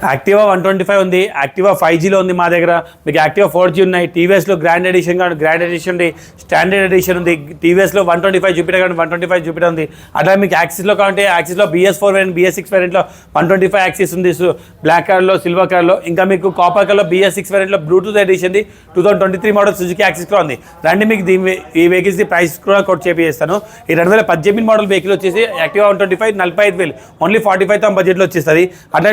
Activa 125 ఉంది, Activa 5Gలో ఉంది మా దగ్గర. మీకు యాక్టివా 4G ఉన్నాయి. టీవీఎస్లో గ్రాండ్ ఎడిషన్ కానీ గ్రాండ్ ఎడిషన్ ఉంది, స్టాండర్డ్ ఎడిషన్ ఉంది. టీవీఎస్లో 125 జూపిటర్ కానీ 125 జూపిటర్ ఉంది. అట్లా మీకు యాక్సిస్లో కావాలంటే యాక్సిస్లో BS4 వేరియంట్, BS6 వేరియంట్లో 125 యాక్సిస్ ఉంది, బ్లాక్ కలర్లో, సిల్వర్ కలర్లో. ఇంకా మీకు కాపర్ కలర్లో BS6 వేరియంట్లో బ్లూటూత్ ఎడిషన్ 2023 మోడల్ సుజుకి యాక్సిస్లో ఉంది. రండి మీకు ఈ వెహికల్స్కి ప్రైస్ కూడా కోట్ చేపిస్తాను. ఈ 2018 మోడల్ వెహికల్ వచ్చేసి యాక్టివా 125 45,000 ఓన్లీ 45,000 బడ్జెట్లో వచ్చేస్తుంది. అట్లా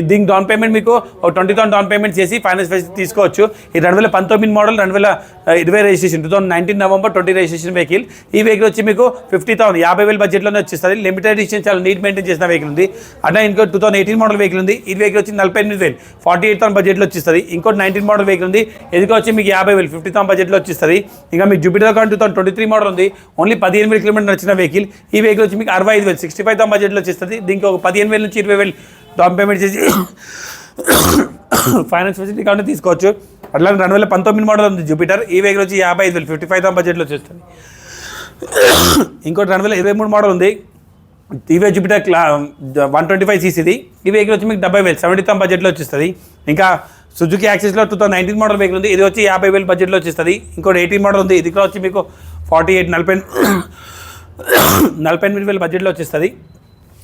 దీనికి డౌన్ పేమెంట్ మీకు 20,000 డౌన్ పేమెంట్ చేసి ఫైనాన్స్ ఫెసిలిటీ తీసుకోవచ్చు. ఈ 2019 model 2020 registration 2019 November 20 registration vehicle. ఈ వెహికల్ వచ్చి మీకు 50,000 50,000 బడ్జెట్లోనే వచ్చేస్తుంది. లిమిటెడ్ ఎడిషన్ చాలా నీట్ మెయింటైన్ చేసిన వెహికల్ ఉంది. అట్లా ఇంకో 2018 మోడల్ వెహికల్ ఉంది. ఈ వెహికల్ వచ్చి 48,000 48,000 బడ్జెట్లో వచ్చేస్తుంది. ఇంకోటి 19 మోడల్ వెహికల్ ఉంది. ఇది వచ్చి మీకు 50,000 50,000 బడ్జెట్లో వచ్చేస్తుంది. ఇంకా మీకు జూపిటర్ కార్ 2023 మోడల్ ఉంది. ఓన్లీ 15,000 కిలోమీటర్ నచ్చిన వెహికల్. ఈ వెహికల్ వచ్చి మీకు 65,000 65,000 బడ్జెట్లో వచ్చేస్తుంది. దీనికి ఒక 15,000 నుంచి 20,000 డౌన్ పేమెంట్ చేసి ఫైనాన్స్ ఫెసిలిటీ కావాలంటే తీసుకోవచ్చు. అట్లా 2019 మోడల్ ఉంది జూపిటర్. ఈ వెహికల్ వచ్చి 55,000 55,000 బడ్జెట్లో వచ్చేస్తుంది. ఇంకోటి 2023 మోడల్ ఉంది. TVS Jupiter 125cc. ఈ వెహికల్ వచ్చి మీకు 70,000 70,000 బడ్జెట్లో వచ్చేస్తుంది. ఇంకా సుజుకి యాక్సిస్లో 2019 మోడల్ వెహికల్ ఉంది. ఇది వచ్చి 50,000 బడ్జెట్లో వచ్చేస్తుంది. ఇంకోటి 18 మోడల్ ఉంది. ఇది కూడా వచ్చి మీకు 48,000 బడ్జెట్లో వచ్చేస్తుంది.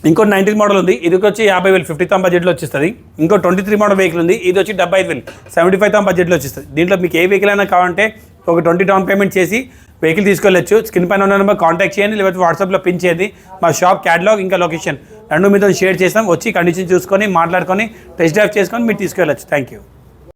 ఇంకో 19 మోడల్ ఉంది. ఇది వచ్చి 50,000 50,000 బడ్జెట్లో వచ్చేస్తుంది. ఇంకో 23 మోడల్ వెహికల్ ఉంది. ఇది వచ్చి 75,000 75,000 బడ్జెట్లో వచ్చేస్తుంది. దీంట్లో మీకు ఏ వెహికల్ అయినా కావాలంటే ఒక 20 డౌన్ పేమెంట్ చేసి వెహికల్ తీసుకెళ్ళచ్చు. స్క్రీన్ పైన ఉన్న నెంబర్ కాంటాక్ట్ చేయండి, లేకపోతే వాట్సాప్లో పిన్ చేయండి. మా షాప్ క్యాటలాగ్ ఇంకా లొకేషన్ రెండు మీతో షేర్ చేస్తాం. వచ్చి కండిషన్ చూసుకొని మాట్లాడుకొని టెస్ట్ డ్రైవ్ చేసుకొని మీరు తీసుకెళ్ళచ్చు. Thank you.